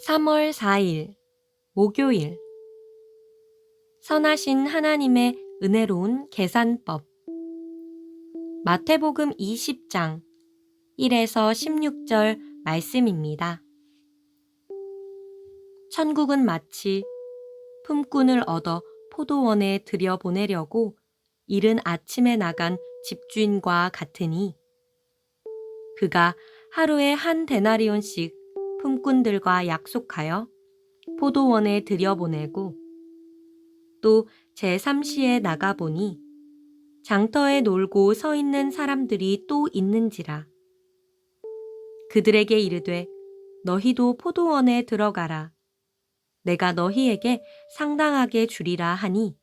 3월 4일 목요일 선하신 하나님의 은혜로운 계산법 마태복음 20장 1에서 16절 말씀입니다. 천국은 마치 품꾼을 얻어 포도원에 들여보내려고 이른 아침에 나간 집주인과 같으니 그가 하루에 한 데나리온씩 품꾼들과 약속하여 포도원에 들여보내고 또 제3시에 나가보니 장터에 놀고 서 있는 사람들이 또 있는지라. 그들에게 이르되 너희도 포도원에 들어가라. 내가 너희에게 상당하게 주리라 하니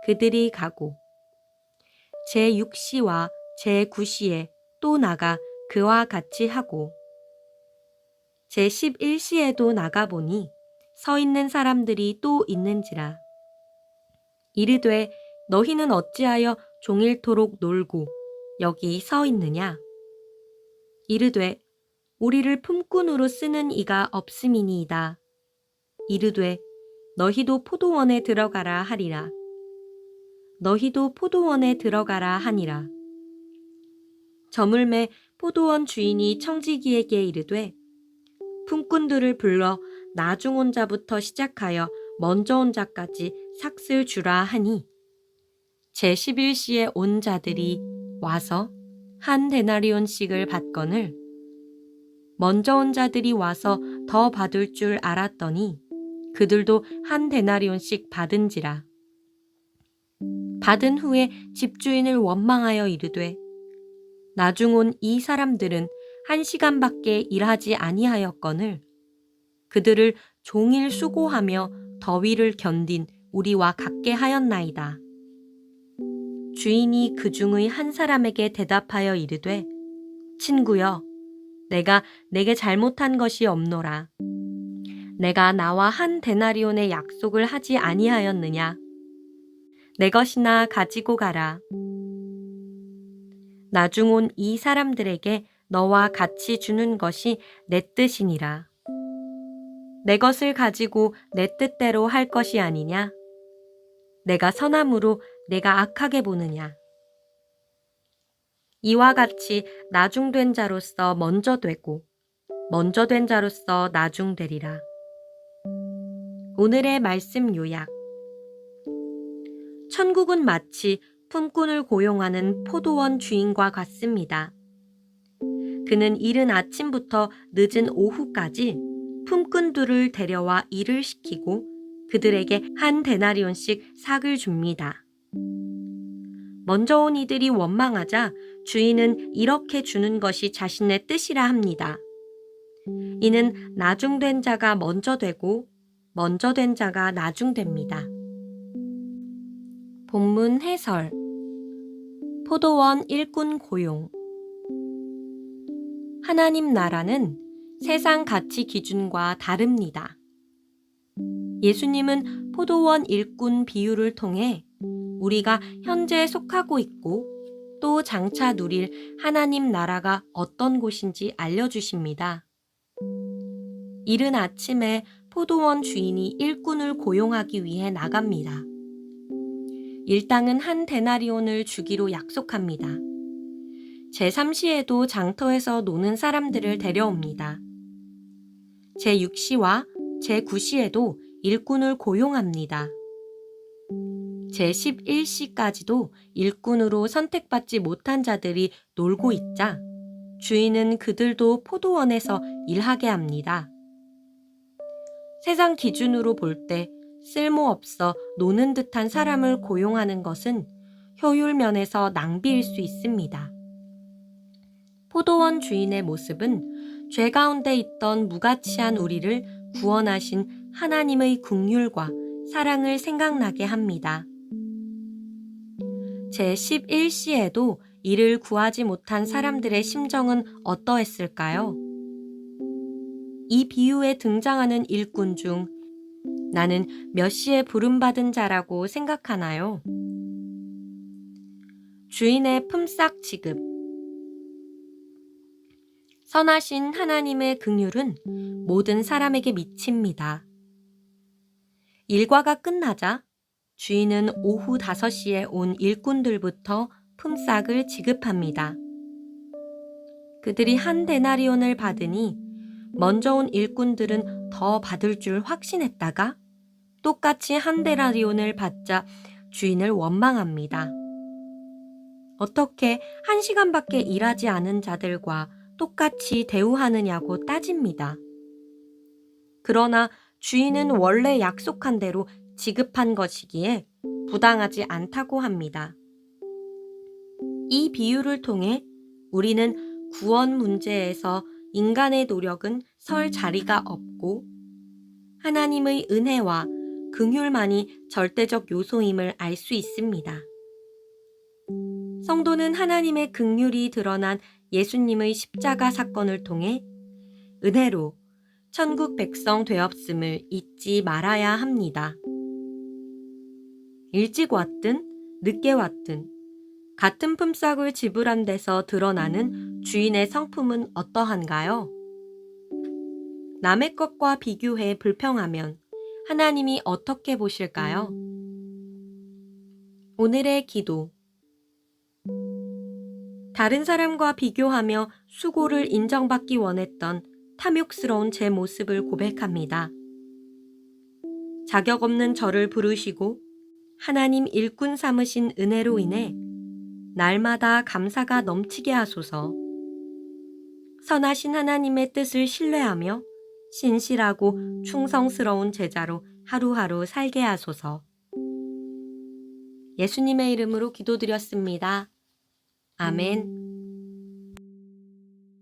그들이 가고 제6시와 제9시에 또 나가 그와 같이 하고 제11시에도 나가보니 서 있는 사람들이 또 있는지라. 이르되 너희는 어찌하여 종일토록 놀고 여기 서 있느냐? 이르되 우리를 품꾼으로 쓰는 이가 없음이니이다. 이르되 너희도 포도원에 들어가라 하리라. 너희도 포도원에 들어가라 하니라. 저물매 포도원 주인이 청지기에게 이르되 품꾼들을 불러 나중 온 자부터 시작하여 먼저 온 자까지 삭슬 주라 하니 제11시에 온 자들이 와서 한 데나리온씩을 받거늘 먼저 온 자들이 와서 더 받을 줄 알았더니 그들도 한 데나리온씩 받은지라. 받은 후에 집주인을 원망하여 이르되 나중 온 이 사람들은 1시간밖에 일하지 아니하였거늘 그들을 종일 수고하며 더위를 견딘 우리와 같게 하였나이다. 주인이 그 중의 한 사람에게 대답하여 이르되 친구여 내가 내게 잘못한 것이 없노라. 내가 나와 한 데나리온의 약속을 하지 아니하였느냐. 내 것이나 가지고 가라. 나중 온 이 사람들에게 너와 같이 주는 것이 내 뜻이니라. 내 것을 가지고 내 뜻대로 할 것이 아니냐? 내가 선함으로 내가 악하게 보느냐? 이와 같이 나중된 자로서 먼저 되고 먼저 된 자로서 나중되리라. 오늘의 말씀 요약. 천국은 마치 품꾼을 고용하는 포도원 주인과 같습니다. 그는 이른 아침부터 늦은 오후까지 품꾼들을 데려와 일을 시키고 그들에게 한 데나리온씩 삭을 줍니다. 먼저 온 이들이 원망하자 주인은 이렇게 주는 것이 자신의 뜻이라 합니다. 이는 나중된 자가 먼저 되고 먼저 된 자가 나중됩니다. 본문 해설. 포도원 일꾼 고용. 하나님 나라는 세상 가치 기준과 다릅니다. 예수님은 포도원 일꾼 비유를 통해 우리가 현재 속하고 있고 또 장차 누릴 하나님 나라가 어떤 곳인지 알려주십니다. 이른 아침에 포도원 주인이 일꾼을 고용하기 위해 나갑니다. 일당은 한 데나리온을 주기로 약속합니다. 제3시에도 장터에서 노는 사람들을 데려옵니다. 제6시와 제9시에도 일꾼을 고용합니다. 제11시까지도 일꾼으로 선택받지 못한 자들이 놀고 있자 주인은 그들도 포도원에서 일하게 합니다. 세상 기준으로 볼 때 쓸모없어 노는 듯한 사람을 고용하는 것은 효율 면에서 낭비일 수 있습니다. 포도원 주인의 모습은 죄 가운데 있던 무가치한 우리를 구원하신 하나님의 긍휼과 사랑을 생각나게 합니다. 제11시에도 이를 구하지 못한 사람들의 심정은 어떠했을까요? 이 비유에 등장하는 일꾼 중 나는 몇 시에 부름받은 자라고 생각하나요? 주인의 품삯 지급. 선하신 하나님의 긍휼은 모든 사람에게 미칩니다. 일과가 끝나자 주인은 오후 5시에 온 일꾼들부터 품삯을 지급합니다. 그들이 한 데나리온을 받으니 먼저 온 일꾼들은 더 받을 줄 확신했다가 똑같이 한 데나리온을 받자 주인을 원망합니다. 어떻게 1시간밖에 일하지 않은 자들과 똑같이 대우하느냐고 따집니다. 그러나 주인은 원래 약속한 대로 지급한 것이기에 부당하지 않다고 합니다. 이 비유를 통해 우리는 구원 문제에서 인간의 노력은 설 자리가 없고 하나님의 은혜와 긍휼만이 절대적 요소임을 알 수 있습니다. 성도는 하나님의 긍휼이 드러난 예수님의 십자가 사건을 통해 은혜로 천국 백성 되었음을 잊지 말아야 합니다. 일찍 왔든 늦게 왔든 같은 품삯을 지불한 데서 드러나는 주인의 성품은 어떠한가요? 남의 것과 비교해 불평하면 하나님이 어떻게 보실까요? 오늘의 기도. 다른 사람과 비교하며 수고를 인정받기 원했던 탐욕스러운 제 모습을 고백합니다. 자격 없는 저를 부르시고 하나님 일꾼 삼으신 은혜로 인해 날마다 감사가 넘치게 하소서. 선하신 하나님의 뜻을 신뢰하며 신실하고 충성스러운 제자로 하루하루 살게 하소서. 예수님의 이름으로 기도드렸습니다. 아멘.